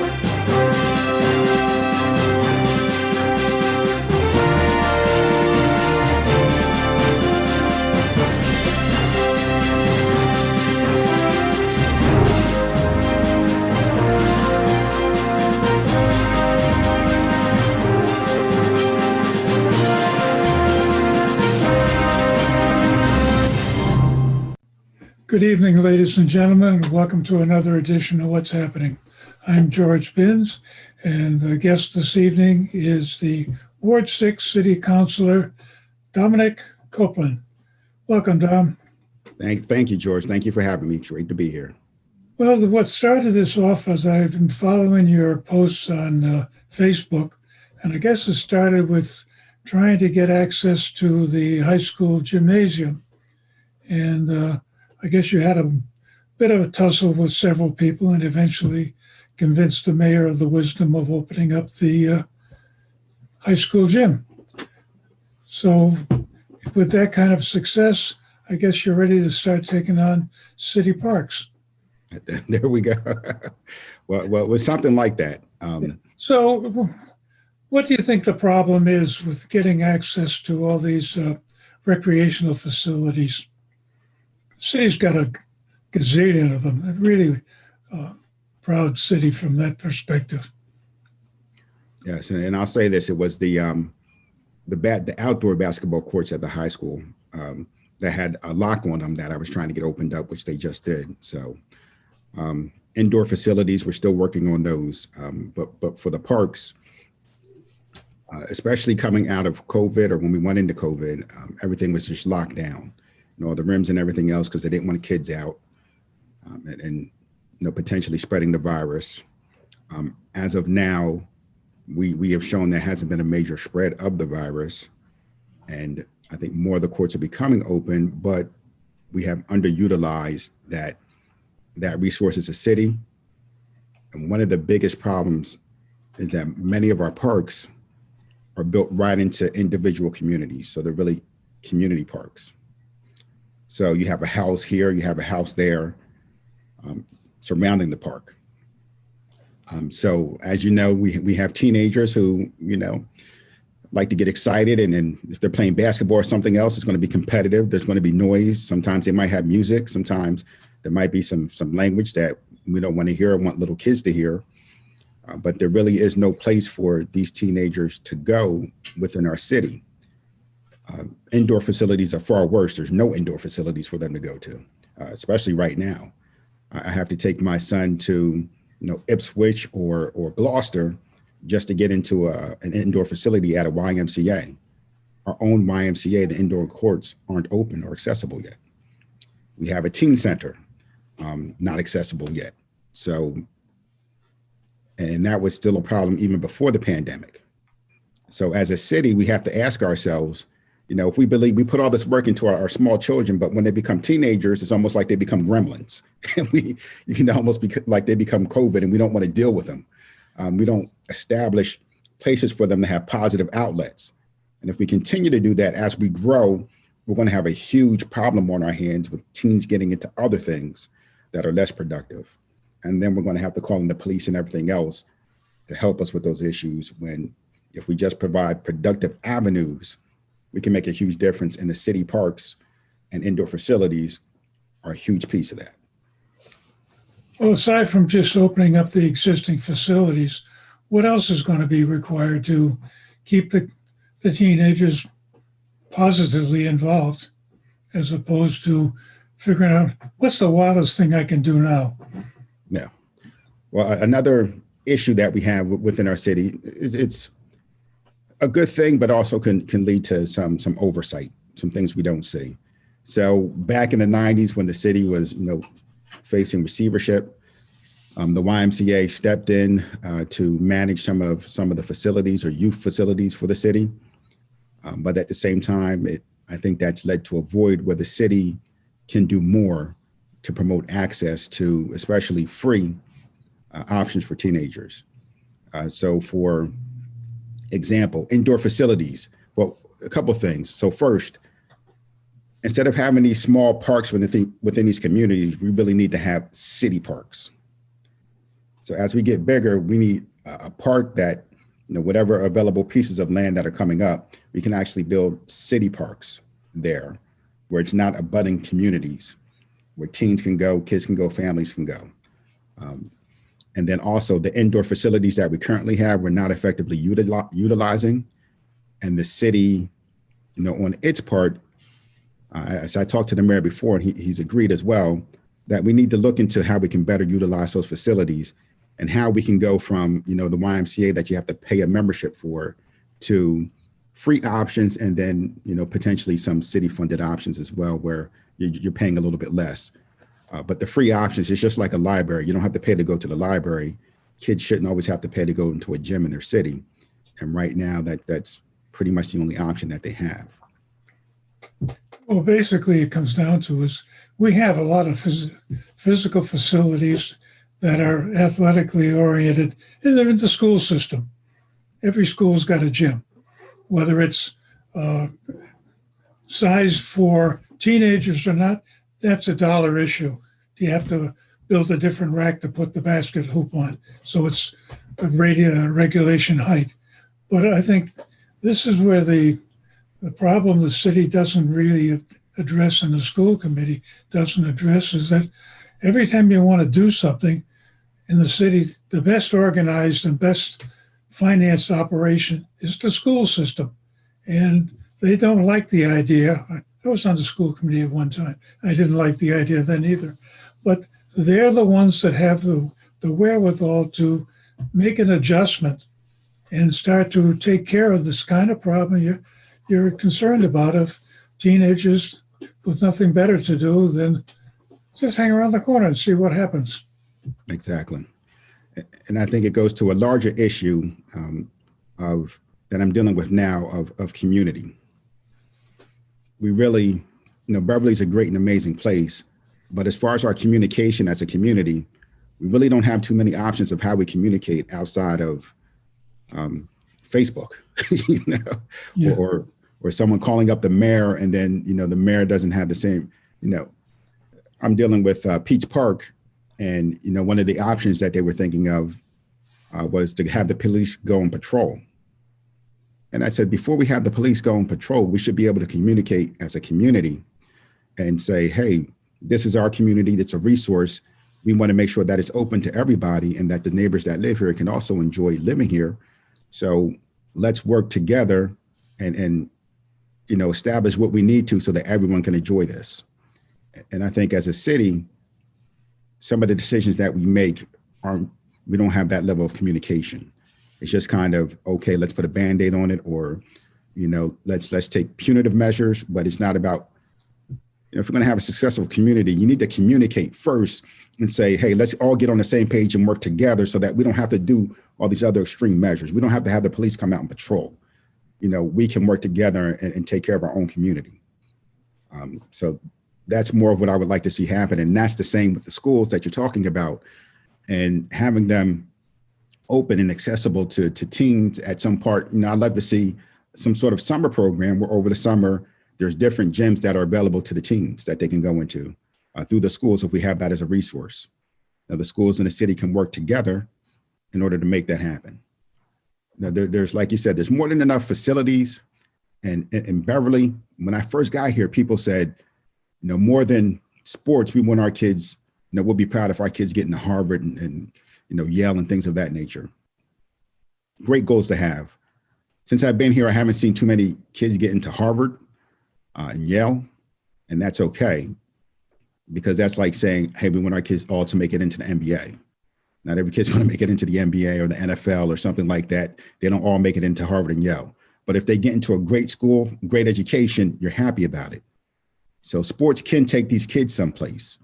Good evening, ladies and gentlemen, and welcome to another edition of What's Happening. I'm George Binns, and the guest this evening is the Ward 6 City Councilor Dominic Copeland. Welcome, Dom. Thank you, George. Thank you for having me. It's great to be here. Well, what started this off is I've been following your posts on Facebook, and I guess it started with trying to get access to the high school gymnasium. And I guess you had a bit of a tussle with several people and eventually convinced the mayor of the wisdom of opening up the high school gym. So with that kind of success, I guess you're ready to start taking on city parks. There we go. Well, with something like that. So what do you think the problem is with getting access to all these recreational facilities? The city's got a gazillion of them. A really proud city from that perspective. Yes, and I'll say this: it was the outdoor basketball courts at the high school that had a lock on them that I was trying to get opened up, which they just did. So indoor facilities, we're still working on those. But for the parks, especially coming out of COVID or when we went into COVID, everything was just locked down. The rims and everything else, because they didn't want kids out and potentially spreading the virus. As of now, we have shown there hasn't been a major spread of the virus. And I think more of the courts are becoming open, but we have underutilized that resource as a city. And one of the biggest problems is that many of our parks are built right into individual communities. So they're really community parks. So you have a house here, you have a house there surrounding the park. So as you know, we have teenagers who, like to get excited. And if they're playing basketball or something else, it's going to be competitive. There's going to be noise. Sometimes they might have music. Sometimes there might be some language that we don't want to hear or want little kids to hear. But there really is no place for these teenagers to go within our city. Indoor facilities are far worse. There's no indoor facilities for them to go to, especially right now. I have to take my son to, Ipswich or Gloucester just to get into an indoor facility at a YMCA. Our own YMCA, the indoor courts aren't open or accessible yet. We have a teen center, not accessible yet. So, and that was still a problem even before the pandemic. So as a city, we have to ask ourselves, if we believe we put all this work into our small children, but when they become teenagers, it's almost like they become gremlins. And we, almost like they become COVID and we don't want to deal with them. We don't establish places for them to have positive outlets. And if we continue to do that as we grow, we're going to have a huge problem on our hands with teens getting into other things that are less productive. And then we're going to have to call in the police and everything else to help us with those issues when, if we just provide productive avenues, we can make a huge difference. In the city parks and indoor facilities are a huge piece of that. Well, aside from just opening up the existing facilities, what else is going to be required to keep the teenagers positively involved, as opposed to figuring out what's the wildest thing I can do now? Yeah. Well, another issue that we have within our city is it's a good thing, but also can lead to some oversight, some things we don't see. So back in the 90s, when the city was, facing receivership, the YMCA stepped in to manage some of the facilities or youth facilities for the city. But at the same time, I think that's led to a void where the city can do more to promote access to especially free options for teenagers. So for example, indoor facilities. Well, a couple of things. So first, instead of having these small parks within these communities, we really need to have city parks. So as we get bigger, we need a park that, whatever available pieces of land that are coming up, we can actually build city parks there where it's not abutting communities, where teens can go, kids can go, families can go. And then also the indoor facilities that we currently have, we're not effectively utilizing. And the city, on its part, as I talked to the mayor before, and he's agreed as well, that we need to look into how we can better utilize those facilities and how we can go from, the YMCA that you have to pay a membership for to free options, and then, potentially some city funded options as well, where you're paying a little bit less. But the free options is just like a library. You don't have to pay to go to the library. Kids shouldn't always have to pay to go into a gym in their city. And right now that's pretty much the only option that they have. Well, basically it comes down to is we have a lot of physical facilities that are athletically oriented, and they're in the school system. Every school's got a gym, whether it's sized for teenagers or not, that's a dollar issue. Do you have to build a different rack to put the basket hoop on? So it's a regulation height. But I think this is where the problem the city doesn't really address, and the school committee doesn't address, is that every time you want to do something in the city, the best organized and best financed operation is the school system. And they don't like the idea. I was on the school committee at one time. I didn't like the idea then either. But they're the ones that have the wherewithal to make an adjustment and start to take care of this kind of problem you're concerned about, of teenagers with nothing better to do than just hang around the corner and see what happens. Exactly. And I think it goes to a larger issue of that I'm dealing with now of community. We really, Beverly's a great and amazing place, but as far as our communication as a community, we really don't have too many options of how we communicate outside of Facebook, Yeah. or someone calling up the mayor, and then, the mayor doesn't have the same, I'm dealing with Peach Park, and, one of the options that they were thinking of was to have the police go on patrol. And I said, before we have the police go on patrol, we should be able to communicate as a community and say, hey, this is our community. It's a resource. We want to make sure that it's open to everybody, and that the neighbors that live here can also enjoy living here. So let's work together and establish what we need to so that everyone can enjoy this. And I think as a city, some of the decisions that we make we don't have that level of communication. It's just kind of, okay, let's put a Band-Aid on it, or, let's take punitive measures, but it's not about, if we're going to have a successful community, you need to communicate first and say, hey, let's all get on the same page and work together so that we don't have to do all these other extreme measures. We don't have to have the police come out and patrol. We can work together and take care of our own community. So that's more of what I would like to see happen. And that's the same with the schools that you're talking about, and having them open and accessible to teens at some part. I'd love to see some sort of summer program where over the summer, there's different gyms that are available to the teens that they can go into through the schools, if we have that as a resource. Now, the schools in the city can work together in order to make that happen. Now, there's, like you said, there's more than enough facilities. And in Beverly, when I first got here, people said, more than sports, we want our kids, we'll be proud if our kids get into Harvard and Yale and things of that nature. Great goals to have. Since I've been here, I haven't seen too many kids get into Harvard and Yale, and that's okay, because that's like saying, hey, we want our kids all to make it into the NBA. Not every kid's going to make it into the NBA or the NFL or something like that. They don't all make it into Harvard and Yale. But if they get into a great school, great education, you're happy about it. So sports can take these kids someplace,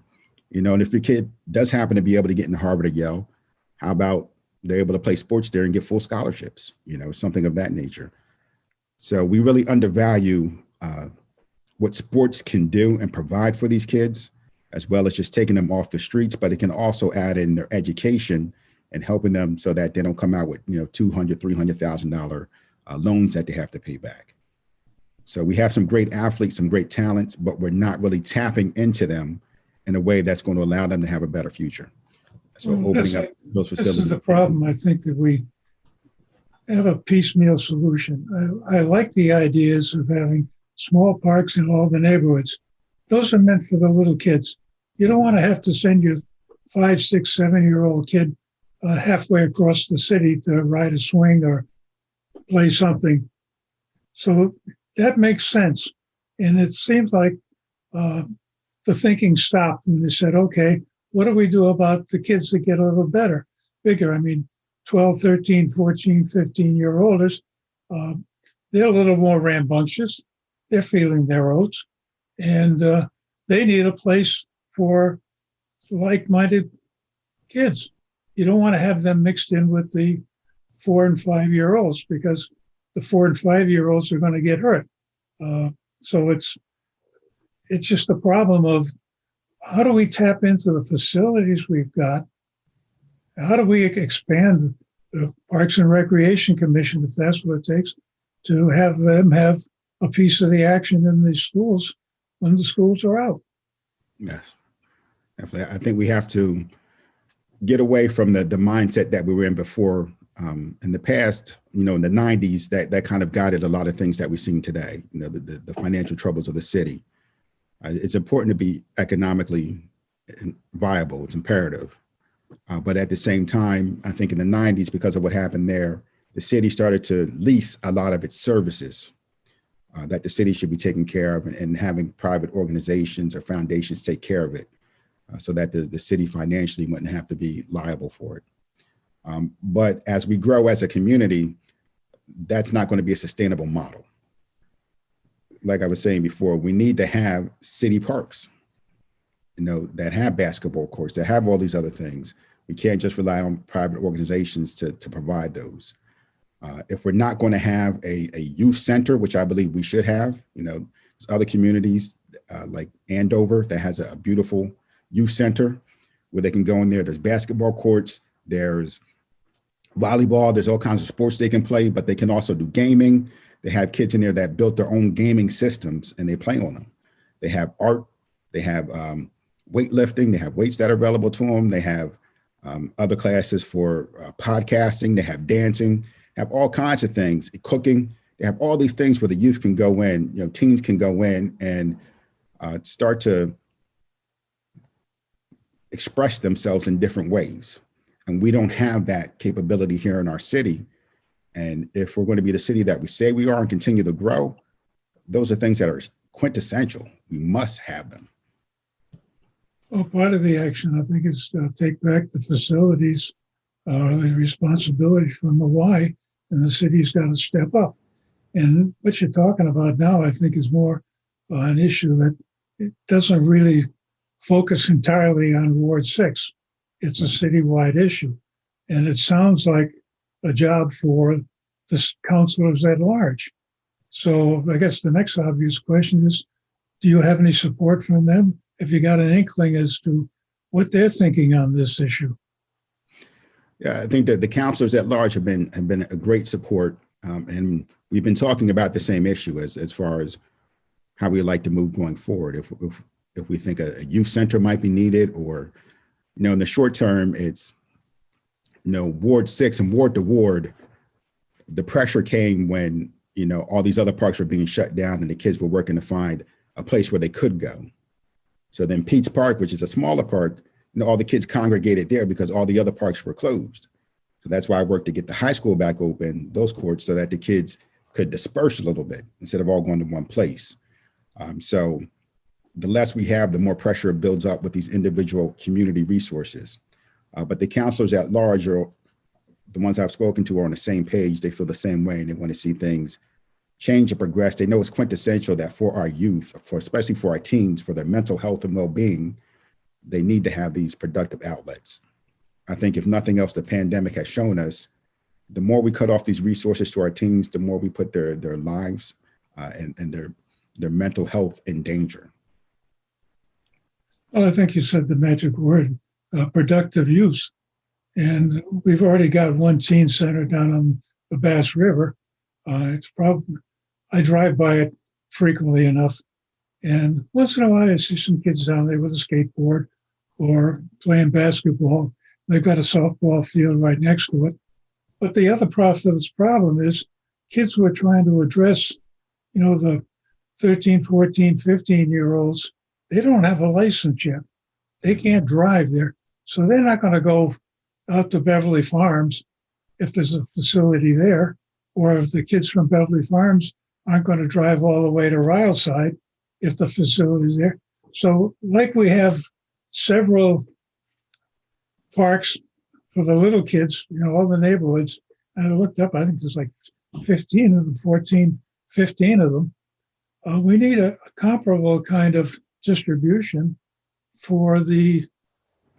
and if your kid does happen to be able to get into Harvard or Yale, how about they're able to play sports there and get full scholarships, something of that nature. So we really undervalue what sports can do and provide for these kids, as well as just taking them off the streets, but it can also add in their education and helping them so that they don't come out with, $200,000, $300,000 loans that they have to pay back. So we have some great athletes, some great talents, but we're not really tapping into them in a way that's going to allow them to have a better future. So Well, opening up those this is facilities. the problem. I think that we have a piecemeal solution. I like the ideas of having small parks in all the neighborhoods. Those are meant for the little kids. You don't want to have to send your 5, 6, 7-year-old kid halfway across the city to ride a swing or play something. So that makes sense. And it seems like the thinking stopped when they said, okay, what do we do about the kids that get a little bigger? I mean, 12, 13, 14, 15-year-olds, they're a little more rambunctious. They're feeling their oats. And they need a place for like-minded kids. You don't want to have them mixed in with the 4 and 5-year-olds because the 4 and 5-year-olds are going to get hurt. So it's just a problem of how do we tap into the facilities we've got? How do we expand the Parks and Recreation Commission, if that's what it takes, to have them have a piece of the action in the schools when the schools are out? Yes, definitely. I think we have to get away from the mindset that we were in before. In the past, in the 90s, that kind of guided a lot of things that we've seen today, the financial troubles of the city. It's important to be economically viable. It's imperative. But at the same time, I think in the 90s, because of what happened there, the city started to lease a lot of its services that the city should be taking care of and having private organizations or foundations take care of it so that the city financially wouldn't have to be liable for it. But as we grow as a community, that's not going to be a sustainable model. Like I was saying before, we need to have city parks, that have basketball courts, that have all these other things. We can't just rely on private organizations to provide those. If we're not going to have a youth center, which I believe we should have, there's other communities like Andover that has a beautiful youth center where they can go in there. There's basketball courts, there's volleyball, there's all kinds of sports they can play, but they can also do gaming. They have kids in there that built their own gaming systems and they play on them. They have art, they have weightlifting, they have weights that are available to them. They have other classes for podcasting, they have dancing, have all kinds of things, cooking. They have all these things where the youth can go in, teens can go in and start to express themselves in different ways. And we don't have that capability here in our city. And if we're going to be the city that we say we are and continue to grow, those are things that are quintessential. We must have them. Well, part of the action, I think, is to take back the facilities, the responsibility from the Y, and the city's got to step up. And what you're talking about now, I think, is more an issue that it doesn't really focus entirely on Ward 6. It's a citywide issue. And it sounds like a job for the councilors at large. So I guess the next obvious question is, do you have any support from them? Have you got an inkling as to what they're thinking on this issue? Yeah, I think that the councilors at large have been a great support. And we've been talking about the same issue as far as how we like to move going forward. If we think a youth center might be needed, or, in the short term, it's, Ward 6 and ward to ward, the pressure came when, all these other parks were being shut down and the kids were working to find a place where they could go. So then Pete's Park, which is a smaller park, all the kids congregated there because all the other parks were closed. So that's why I worked to get the high school back open, those courts, so that the kids could disperse a little bit instead of all going to one place. So the less we have, the more pressure it builds up with these individual community resources. But the councilors at large, are the ones I've spoken to, are on the same page. They feel the same way, and they want to see things change and progress. They know it's quintessential that for our youth, especially for our teens, for their mental health and well-being, they need to have these productive outlets. I think if nothing else, the pandemic has shown us, the more we cut off these resources to our teens, the more we put their lives and their mental health in danger. Well, I think you said the magic word, productive use. And we've already got one teen center down on the Bass River. It's probably, I drive by it frequently enough. And once in a while, I see some kids down there with a skateboard or playing basketball. They've got a softball field right next to it. But the other problem is kids we're trying to address, the 13, 14, 15-year-olds, they don't have a license yet. They can't drive there. So they're not going to go out to Beverly Farms if there's a facility there, or if the kids from Beverly Farms aren't going to drive all the way to Ryleside if the facility is there. So like we have several parks for the little kids, all the neighborhoods, and I looked up, I think there's like 15 of them, 14, 15 of them. We need a comparable kind of distribution for the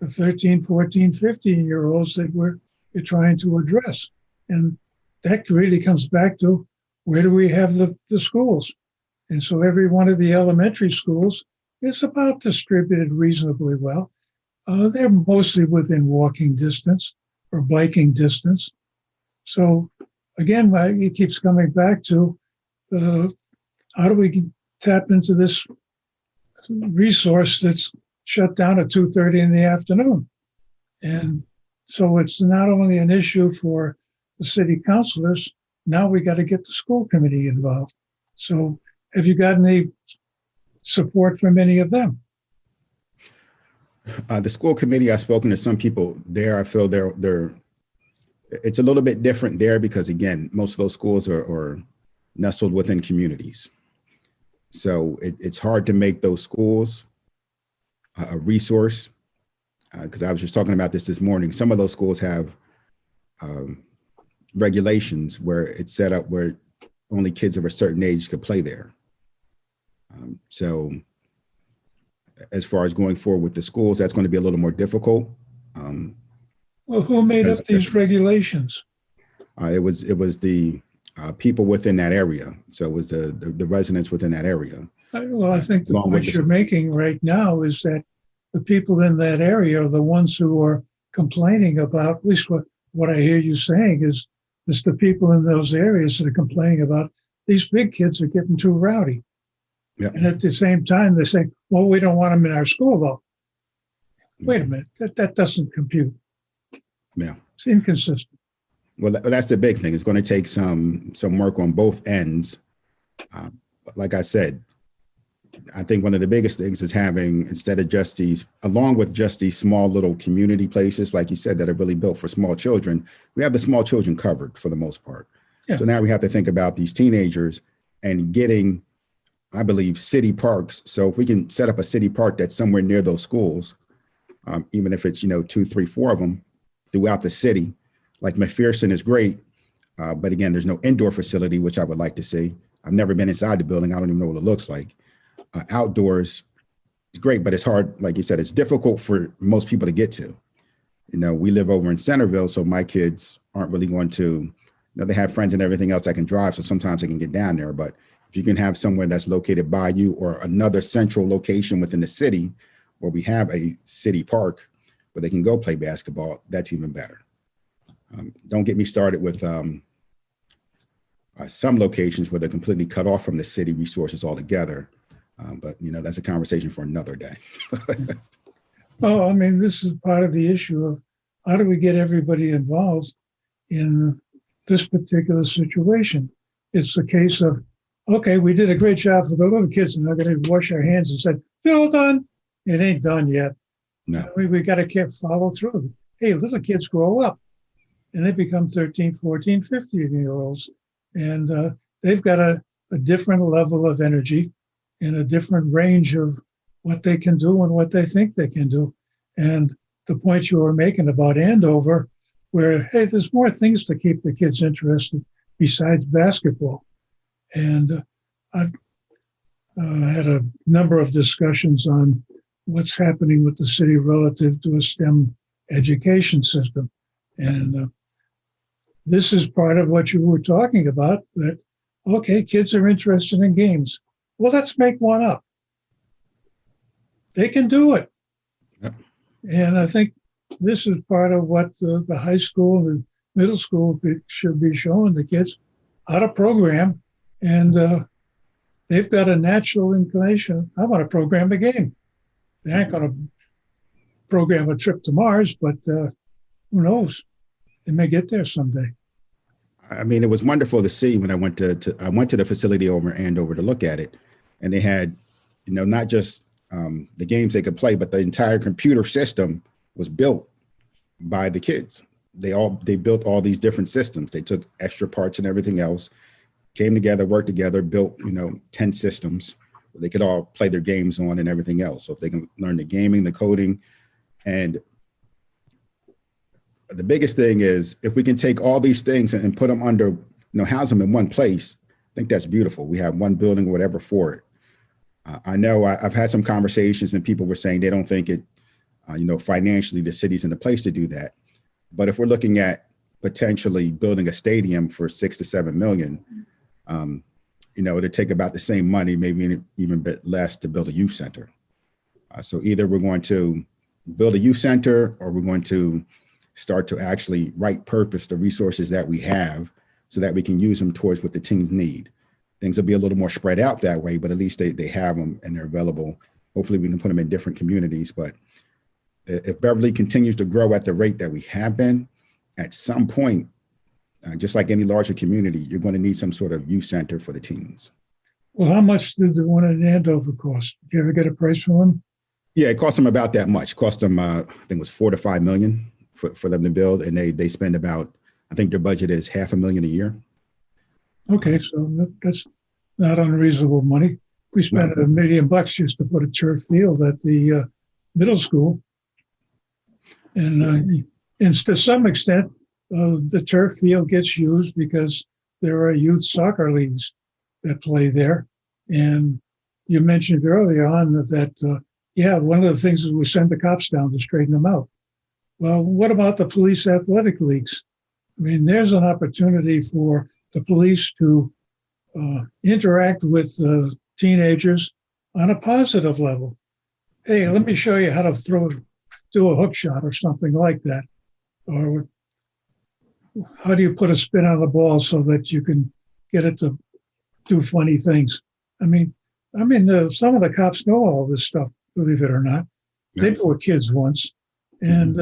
13, 14, 15-year-olds that we're trying to address. And that really comes back to where do we have the schools? And so every one of the elementary schools is about distributed reasonably well. They're mostly within walking distance or biking distance. So again, it keeps coming back to how do we tap into this resource that's shut down at 2:30 in the afternoon? And so it's not only an issue for the city councilors, now we got to get the school committee involved. So have you got any support from any of them? The school committee, I've spoken to some people there. I feel it's a little bit different there because, again, most of those schools are nestled within communities. So it's hard to make those schools a resource because I was just talking about this morning. Some of those schools have regulations where it's set up where only kids of a certain age could play there. So as far as going forward with the schools, that's going to be a little more difficult. Well, who made up these regulations? It was the people within that area. So it was the residents within that area. Well, I think the point you're making right now is that the people in that area are the ones who are complaining about, at least what I hear you saying is the people in those areas that are complaining about these big kids are getting too rowdy. Yep. And at the same time, they say, well, we don't want them in our school, though. Wait a minute, that doesn't compute. Yeah. It's inconsistent. Well, that's the big thing. It's going to take some work on both ends. But like I said, I think one of the biggest things is having, instead of just these, along with just these small little community places, like you said, that are really built for small children, we have the small children covered for the most part. Yeah. So now we have to think about these teenagers and getting, I believe, city parks. So if we can set up a city park that's somewhere near those schools, even if it's, 2, 3, 4 of them throughout the city, like McPherson is great. But again, there's no indoor facility, which I would like to see. I've never been inside the building. I don't even know what it looks like. Outdoors is great, but it's hard. Like you said, it's difficult for most people to get to. We live over in Centerville, so my kids aren't really going to, they have friends and everything else that can drive. So sometimes they can get down there. But if you can have somewhere that's located by you or another central location within the city where we have a city park where they can go play basketball, that's even better. Don't get me started with some locations where they're completely cut off from the city resources altogether. But, that's a conversation for another day. Well, I mean, this is part of the issue of how do we get everybody involved in this particular situation? It's a case of, okay, we did a great job for the little kids and they're going to wash our hands and say, it's all done. It ain't done yet. No. We got to follow through. Hey, little kids grow up and they become 13, 14, 15-year-olds. And they've got a different level of energy and a different range of what they can do and what they think they can do. And the point you were making about Andover, where, hey, there's more things to keep the kids interested besides basketball. And I've had a number of discussions on what's happening with the city relative to a STEM education system. And this is part of what you were talking about, that, okay, kids are interested in games. Well, let's make one up. They can do it. Yep. And I think this is part of what the high school and middle school should be showing the kids how to program. And they've got a natural inclination. I want to program a game. They aren't going to program a trip to Mars, but who knows? They may get there someday. I mean, it was wonderful to see when I went to the facility over in Andover to look at it, and they had, not just the games they could play, but the entire computer system was built by the kids. They built all these different systems. They took extra parts and everything else, came together, worked together, built 10 systems they could all play their games on and everything else. So if they can learn the gaming, the coding, and the biggest thing is if we can take all these things and put them under, house them in one place, I think that's beautiful. We have one building or whatever for it. I know I've had some conversations and people were saying they don't think it, financially the city's in the place to do that. But if we're looking at potentially building a stadium for 6 to 7 million, it'd take about the same money, maybe even a bit less, to build a youth center. So either we're going to build a youth center or we're going to start to actually right purpose the resources that we have so that we can use them towards what the teens need. Things will be a little more spread out that way, but at least they have them and they're available. Hopefully we can put them in different communities. But if Beverly continues to grow at the rate that we have been, at some point, just like any larger community, you're going to need some sort of youth center for the teens. Well, how much did the one in Andover cost? Did you ever get a price for them? Yeah, it cost them about that much. It cost them, I think it was $4 to $5 million for them to build. And they spend about, I think their budget is $500,000 a year. Okay, so that's not unreasonable money. We spent $1 million just to put a turf field at the middle school. And to some extent, the turf field gets used because there are youth soccer leagues that play there. And you mentioned earlier on that one of the things is we send the cops down to straighten them out. Well, what about the police athletic leagues? I mean, there's an opportunity for the police to interact with teenagers on a positive level. Hey, let me show you how to do a hook shot or something like that. Or how do you put a spin on the ball so that you can get it to do funny things? I mean, some of the cops know all this stuff, believe it or not. Yeah. They were kids once. And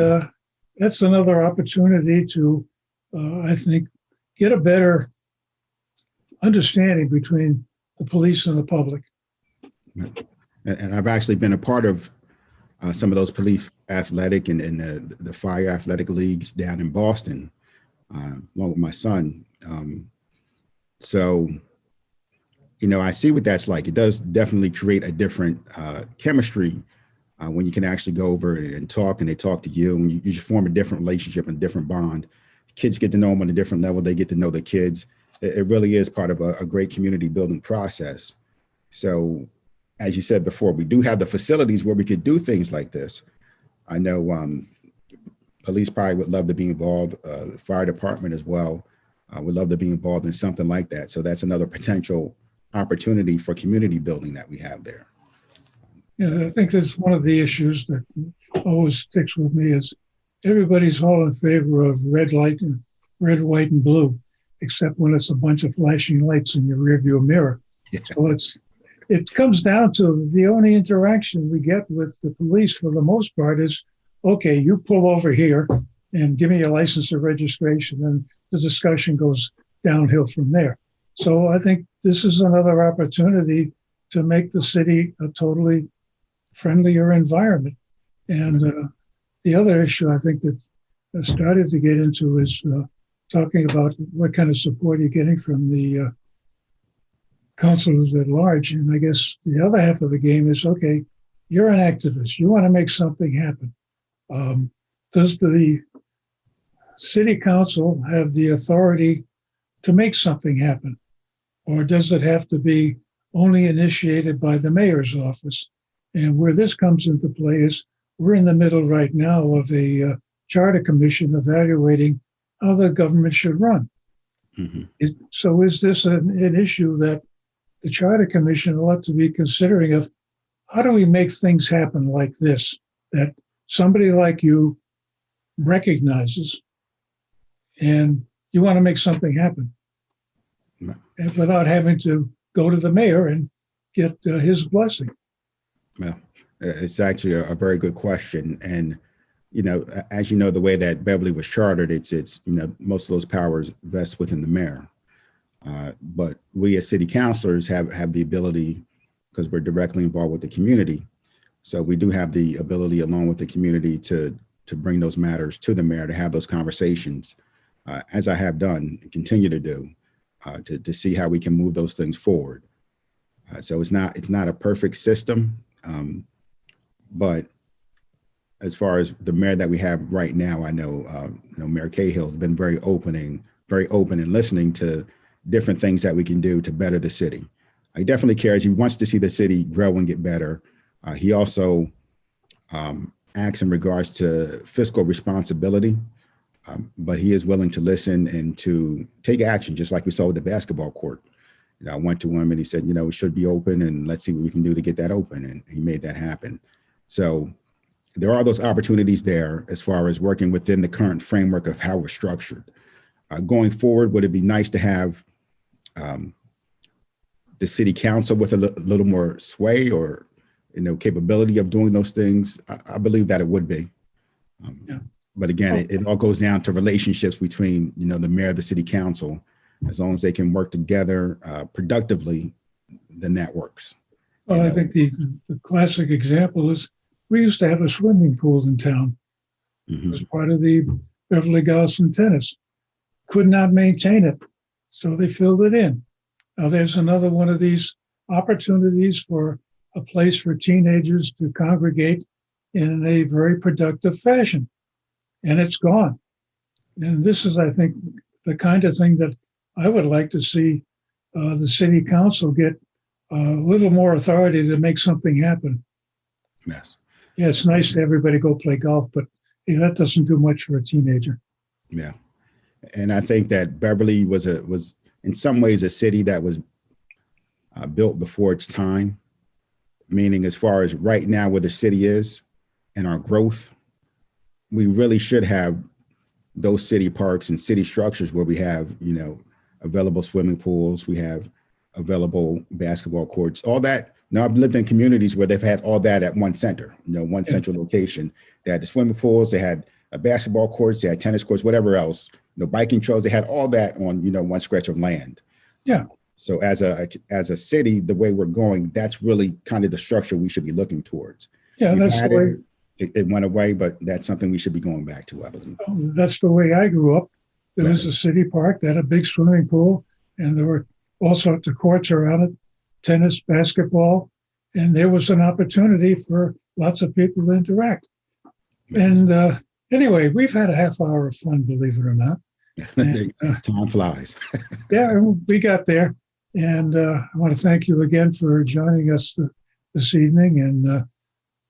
that's another opportunity to, I think, get a better understanding between the police and the public. And I've actually been a part of some of those police athletic and the fire athletic leagues down in Boston, along with my son. So, I see what that's like. It does definitely create a different chemistry when you can actually go over and talk, and they talk to you, and you just form a different relationship and a different bond. Kids get to know them on a different level. They get to know the kids. It really is part of a great community building process. So, as you said before, we do have the facilities where we could do things like this. I know police probably would love to be involved, the fire department as well would love to be involved in something like that. So that's another potential opportunity for community building that we have there. Yeah, I think that's one of the issues that always sticks with me is everybody's all in favor of red, white, and blue, except when it's a bunch of flashing lights in your rearview mirror. Yeah. So it comes down to the only interaction we get with the police for the most part is, okay, you pull over here and give me your license or registration, and the discussion goes downhill from there. So I think this is another opportunity to make the city a totally friendlier environment. And the other issue I think that I started to get into is talking about what kind of support you're getting from the councilors at large. And I guess the other half of the game is, okay, you're an activist. You want to make something happen. Does the city council have the authority to make something happen? Or does it have to be only initiated by the mayor's office? And where this comes into play is we're in the middle right now of a charter commission evaluating how the government should run. Mm-hmm. So is this an issue that the charter commission ought to be considering of how do we make things happen like this, that somebody like you recognizes and you want to make something happen and without having to go to the mayor and get his blessing? Well, it's actually a very good question. And, as you know, the way that Beverly was chartered, it's most of those powers vest within the mayor. But we as city councilors have the ability, because we're directly involved with the community. So we do have the ability, along with the community, to bring those matters to the mayor, to have those conversations, as I have done and continue to do, to see how we can move those things forward. So it's not a perfect system, but as far as the mayor that we have right now, I know, Mayor Cahill has been very open and listening to different things that we can do to better the city. He definitely cares. He wants to see the city grow and get better. He also acts in regards to fiscal responsibility, but he is willing to listen and to take action, just like we saw with the basketball court. I went to him and he said, it should be open, and let's see what we can do to get that open. And he made that happen. So there are those opportunities there as far as working within the current framework of how we're structured. Going forward, would it be nice to have the city council with a little more sway or capability of doing those things? I believe that it would be. But again, it all goes down to relationships between the mayor, the city council. As long as they can work together productively, then that works. Well, I think the classic example is we used to have a swimming pool in town as part of the Beverly Garrison tennis. Could not maintain it, so they filled it in. Now there's another one of these opportunities for a place for teenagers to congregate in a very productive fashion, and it's gone. And this is, I think, the kind of thing that I would like to see the city council get a little more authority to make something happen. Yes. Yeah, it's nice to everybody go play golf, but that doesn't do much for a teenager. Yeah. And I think that Beverly was in some ways a city that was built before its time, meaning as far as right now where the city is and our growth, we really should have those city parks and city structures where we have, available swimming pools, we have available basketball courts, all that. Now, I've lived in communities where they've had all that at one center, one central location. They had the swimming pools, they had a basketball courts, they had tennis courts, whatever else, biking trails, they had all that on, one stretch of land. Yeah. So as a city, the way we're going, that's really kind of the structure we should be looking towards. Yeah, that's the way it went away, but that's something we should be going back to, I believe. That's the way I grew up. There was a city park that had a big swimming pool, and there were all sorts of courts around it, tennis, basketball, and there was an opportunity for lots of people to interact. And anyway, we've had a half hour of fun, believe it or not. And, time flies. Yeah, we got there. And I want to thank you again for joining us this evening, and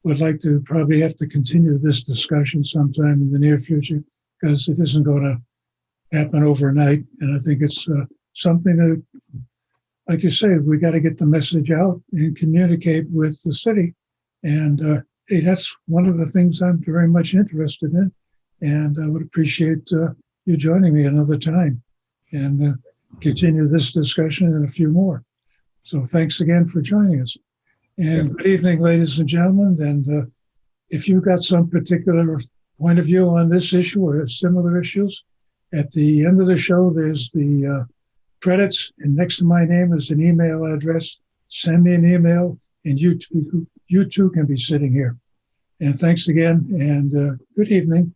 would like to probably have to continue this discussion sometime in the near future, because it isn't going to happen overnight. And I think it's something that, like you say, we got to get the message out and communicate with the city. And hey, that's one of the things I'm very much interested in. And I would appreciate you joining me another time and continue this discussion and a few more. So thanks again for joining us. And good evening, ladies and gentlemen. And if you've got some particular point of view on this issue or similar issues, at the end of the show, there's the credits, and next to my name is an email address. Send me an email, and you too can be sitting here. And thanks again, and good evening.